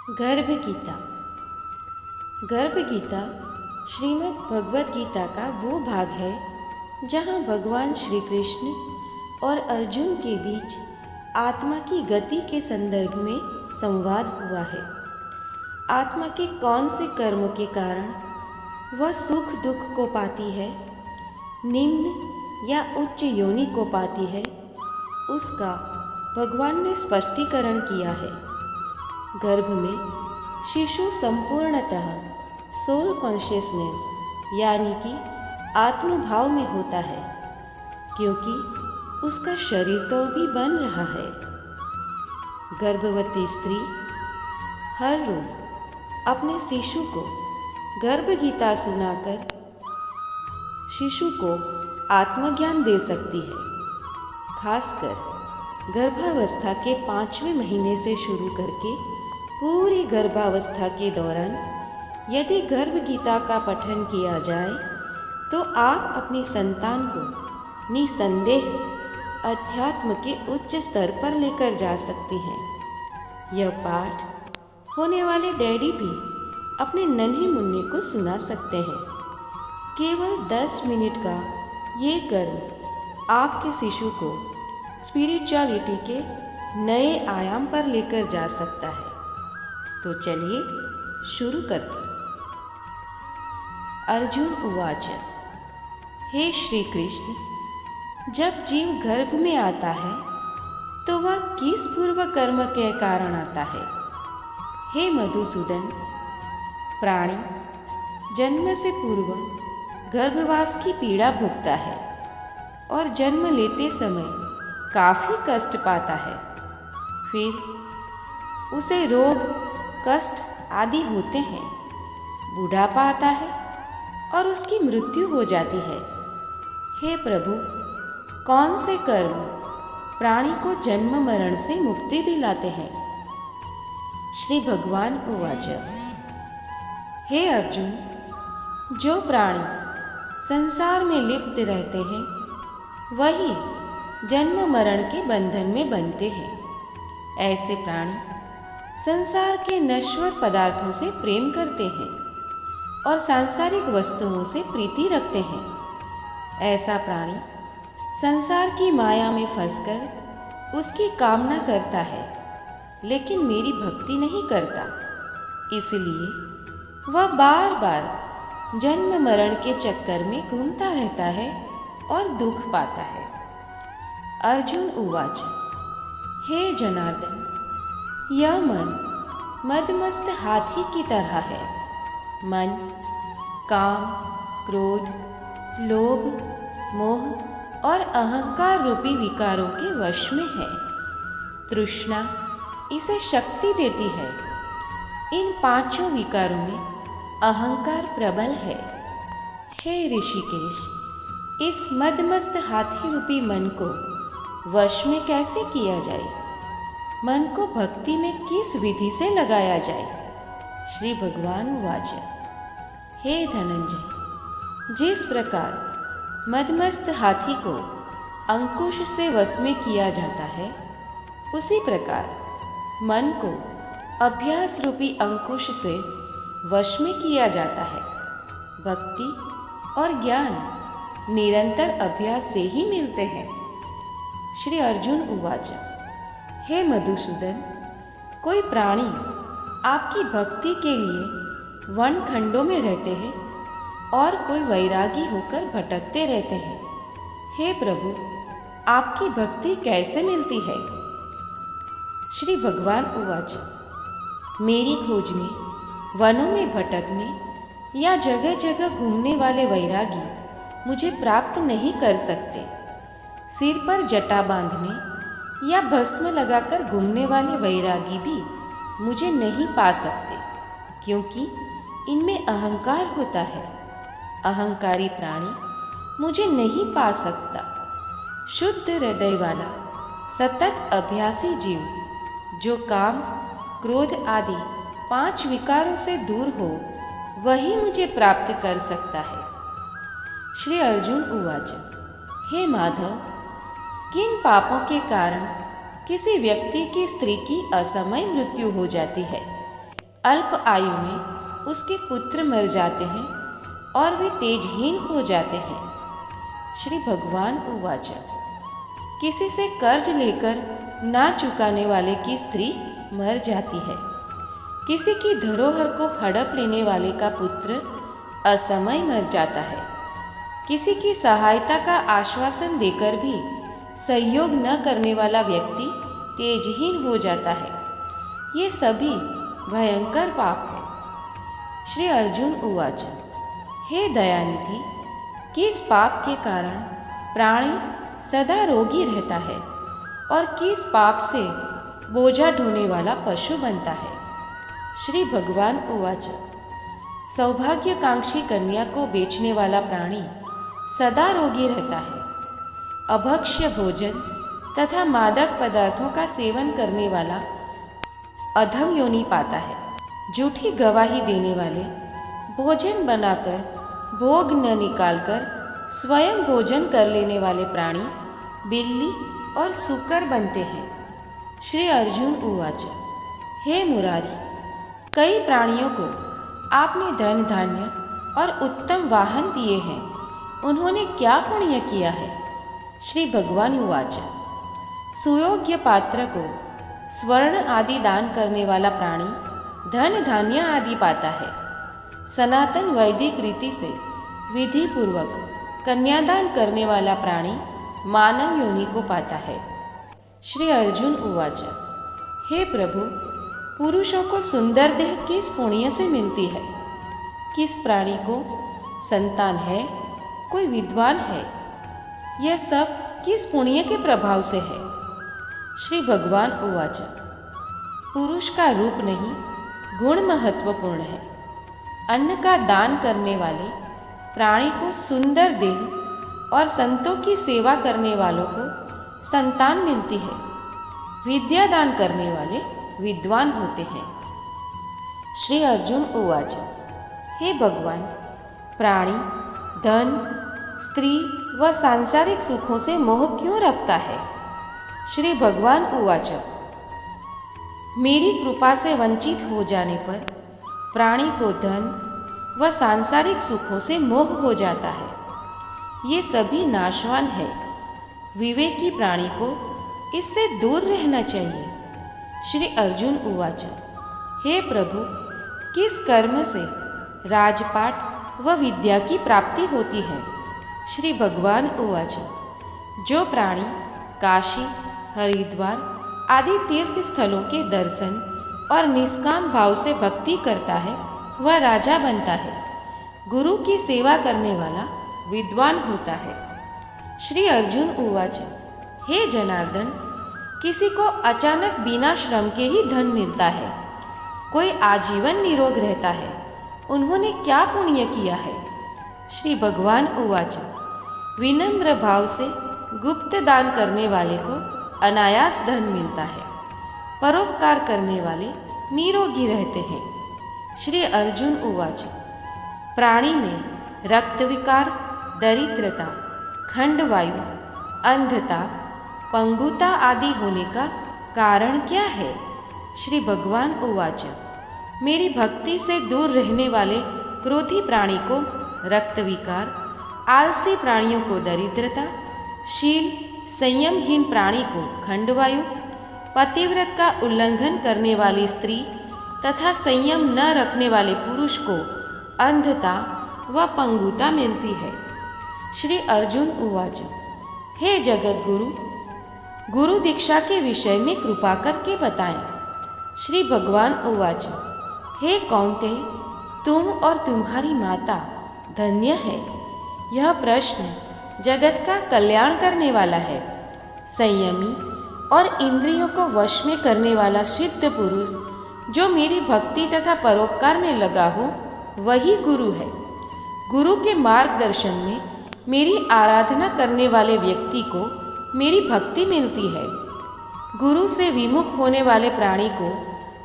गर्भ गीता। गर्भ गीता श्रीमद् भगवद गीता का वो भाग है जहाँ भगवान श्री कृष्ण और अर्जुन के बीच आत्मा की गति के संदर्भ में संवाद हुआ है। आत्मा के कौन से कर्म के कारण वह सुख दुख को पाती है, निम्न या उच्च योनि को पाती है, उसका भगवान ने स्पष्टीकरण किया है। गर्भ में शिशु संपूर्णतः सोल कॉन्शियसनेस यानी कि आत्मभाव में होता है, क्योंकि उसका शरीर तो भी बन रहा है। गर्भवती स्त्री हर रोज अपने शिशु को गर्भ गीता सुनाकर शिशु को आत्मज्ञान दे सकती है। खासकर गर्भावस्था के 5वें महीने से शुरू करके पूरी गर्भावस्था के दौरान यदि गर्भ गीता का पठन किया जाए तो आप अपनी संतान को निसंदेह अध्यात्म के उच्च स्तर पर लेकर जा सकती हैं। यह पाठ होने वाले डैडी भी अपने नन्हे मुन्ने को सुना सकते हैं। केवल 10 मिनट का ये कर्म आपके शिशु को स्पिरिचुअलिटी के नए आयाम पर लेकर जा सकता है। तो चलिए शुरू करते। अर्जुन उवाच। हे श्री कृष्ण, जब जीव गर्भ में आता है तो वह किस पूर्व कर्म के कारण आता है? हे मधुसूदन, प्राणी जन्म से पूर्व गर्भवास की पीड़ा भोगता है और जन्म लेते समय काफ़ी कष्ट पाता है। फिर उसे रोग कष्ट आदि होते हैं, बुढ़ापा आता है और उसकी मृत्यु हो जाती है। हे प्रभु, कौन से कर्म प्राणी को जन्म मरण से मुक्ति दिलाते हैं? श्री भगवान उवाच। हे अर्जुन, जो प्राणी संसार में लिप्त रहते हैं वही जन्म मरण के बंधन में बंधते हैं। ऐसे प्राणी संसार के नश्वर पदार्थों से प्रेम करते हैं और सांसारिक वस्तुओं से प्रीति रखते हैं। ऐसा प्राणी संसार की माया में फंसकर उसकी कामना करता है, लेकिन मेरी भक्ति नहीं करता। इसलिए वह बार बार जन्म मरण के चक्कर में घूमता रहता है और दुख पाता है। अर्जुन उवाच। हे जनार्दन, यह मन मदमस्त हाथी की तरह है। मन काम, क्रोध, लोभ, मोह और अहंकार रूपी विकारों के वश में है। तृष्णा इसे शक्ति देती है। इन 5 विकारों में अहंकार प्रबल है। हे ऋषिकेश, इस मदमस्त हाथी रूपी मन को वश में कैसे किया जाए? मन को भक्ति में किस विधि से लगाया जाए? श्री भगवान वाच। हे धनंजय, जिस प्रकार मदमस्त हाथी को अंकुश से वश में किया जाता है, उसी प्रकार मन को अभ्यास रूपी अंकुश से वश में किया जाता है। भक्ति और ज्ञान निरंतर अभ्यास से ही मिलते हैं। श्री अर्जुन उवाच। हे मधुसूदन, कोई प्राणी आपकी भक्ति के लिए वन खंडों में रहते हैं और कोई वैरागी होकर भटकते रहते हैं। हे प्रभु, आपकी भक्ति कैसे मिलती है? श्री भगवान उवाच। मेरी खोज में वनों में भटकने या जगह जगह घूमने वाले वैरागी मुझे प्राप्त नहीं कर सकते। सिर पर जटा बांधने या भस्म लगाकर घूमने वाले वैरागी भी मुझे नहीं पा सकते, क्योंकि इनमें अहंकार होता है। अहंकारी प्राणी मुझे नहीं पा सकता। शुद्ध हृदय वाला सतत अभ्यासी जीव जो काम, क्रोध आदि 5 विकारों से दूर हो, वही मुझे प्राप्त कर सकता है। श्री अर्जुन उवाच। हे माधव, किन पापों के कारण किसी व्यक्ति की स्त्री की असमय मृत्यु हो जाती है? अल्प आयु में उसके पुत्र मर जाते हैं और वे तेजहीन हो जाते हैं। श्री भगवान उवाच। किसी से कर्ज लेकर ना चुकाने वाले की स्त्री मर जाती है। किसी की धरोहर को हड़प लेने वाले का पुत्र असमय मर जाता है। किसी की सहायता का आश्वासन देकर भी सहयोग न करने वाला व्यक्ति तेजहीन हो जाता है। ये सभी भयंकर पाप है। श्री अर्जुन उवाच। हे दयानिधि, किस पाप के कारण प्राणी सदा रोगी रहता है और किस पाप से बोझा ढोने वाला पशु बनता है? श्री भगवान उवाच। सौभाग्यकांक्षी कन्या को बेचने वाला प्राणी सदा रोगी रहता है। अभक्ष्य भोजन तथा मादक पदार्थों का सेवन करने वाला अधम योनि पाता है। झूठी गवाही देने वाले भोजन बनाकर भोग न निकालकर स्वयं भोजन कर लेने वाले प्राणी बिल्ली और सूकर बनते हैं। श्री अर्जुन उवाच। हे मुरारी, कई प्राणियों को आपने धन धान्य और उत्तम वाहन दिए हैं, उन्होंने क्या पुण्य किया है? श्री भगवान उवाच। सुयोग्य पात्र को स्वर्ण आदि दान करने वाला प्राणी धन धान्य आदि पाता है। सनातन वैदिक रीति से विधि पूर्वक कन्यादान करने वाला प्राणी मानव योनि को पाता है। श्री अर्जुन उवाच। हे प्रभु, पुरुषों को सुंदर देह किस पुण्य से मिलती है? किस प्राणी को संतान है, कोई विद्वान है, यह सब किस पुण्य के प्रभाव से है? श्री भगवान उवाच। पुरुष का रूप नहीं, गुण महत्वपूर्ण है। अन्न का दान करने वाले प्राणी को सुंदर देह और संतों की सेवा करने वालों को संतान मिलती है। विद्या दान करने वाले विद्वान होते हैं। श्री अर्जुन उवाच। हे भगवान, प्राणी धन, स्त्री व सांसारिक सुखों से मोह क्यों रखता है? श्री भगवान उवाच। मेरी कृपा से वंचित हो जाने पर प्राणी को धन व सांसारिक सुखों से मोह हो जाता है। ये सभी नाशवान है। विवेकी प्राणी को इससे दूर रहना चाहिए। श्री अर्जुन उवाच। हे प्रभु, किस कर्म से राजपाट व विद्या की प्राप्ति होती है? श्री भगवान उवाच। जो प्राणी काशी, हरिद्वार आदि तीर्थ स्थलों के दर्शन और निष्काम भाव से भक्ति करता है वह राजा बनता है। गुरु की सेवा करने वाला विद्वान होता है। श्री अर्जुन उवाच। हे जनार्दन, किसी को अचानक बिना श्रम के ही धन मिलता है, कोई आजीवन निरोग रहता है, उन्होंने क्या पुण्य किया है? श्री भगवान उवाच। विनम्र भाव से गुप्त दान करने वाले को अनायास धन मिलता है। परोपकार करने वाले निरोगी रहते हैं। श्री अर्जुन उवाच। प्राणी में रक्त विकार, दरिद्रता, खंडवायु, अंधता, पंगुता आदि होने का कारण क्या है? श्री भगवान उवाच। मेरी भक्ति से दूर रहने वाले क्रोधी प्राणी को रक्त विकार, आलसी प्राणियों को दरिद्रता, शील संयमहीन प्राणी को खंडवायु, पतिव्रत का उल्लंघन करने वाली स्त्री तथा संयम न रखने वाले पुरुष को अंधता व पंगुता मिलती है। श्री अर्जुन उवाच। हे जगत गुरु, गुरु दीक्षा के विषय में कृपा करके बताएं। श्री भगवान उवाच। हे कौन्तेय, तुम और तुम्हारी माता धन्य है। यह प्रश्न जगत का कल्याण करने वाला है। संयमी और इंद्रियों को वश में करने वाला सिद्ध पुरुष जो मेरी भक्ति तथा परोपकार में लगा हो वही गुरु है। गुरु के मार्गदर्शन में मेरी आराधना करने वाले व्यक्ति को मेरी भक्ति मिलती है। गुरु से विमुख होने वाले प्राणी को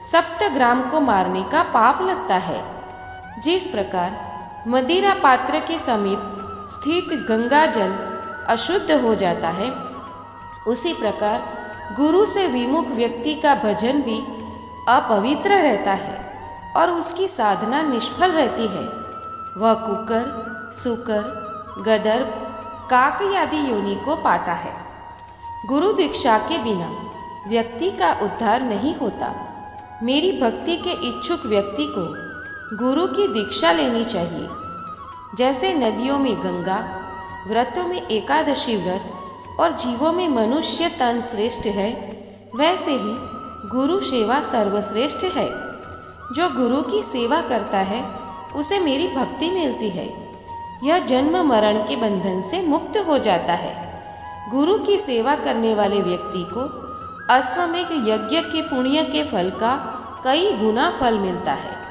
सप्तग्राम को मारने का पाप लगता है। जिस प्रकार मदिरा पात्र के समीप स्थित गंगा जल अशुद्ध हो जाता है, उसी प्रकार गुरु से विमुख व्यक्ति का भजन भी अपवित्र रहता है। और उसकी साधना निष्फल रहती है, वह कुकर, सुकर, गदर्भ, काक आदि योनि को पाता है। गुरु दीक्षा के बिना व्यक्ति का उद्धार नहीं होता। मेरी भक्ति के इच्छुक व्यक्ति को गुरु की दीक्षा लेनी चाहिए। जैसे नदियों में गंगा, व्रतों में एकादशी व्रत और जीवों में मनुष्य तन श्रेष्ठ है, वैसे ही गुरु सेवा सर्वश्रेष्ठ है। जो गुरु की सेवा करता है उसे मेरी भक्ति मिलती है। यह जन्म मरण के बंधन से मुक्त हो जाता है। गुरु की सेवा करने वाले व्यक्ति को अश्वमेध यज्ञ के पुण्य के फल का कई गुना फल मिलता है।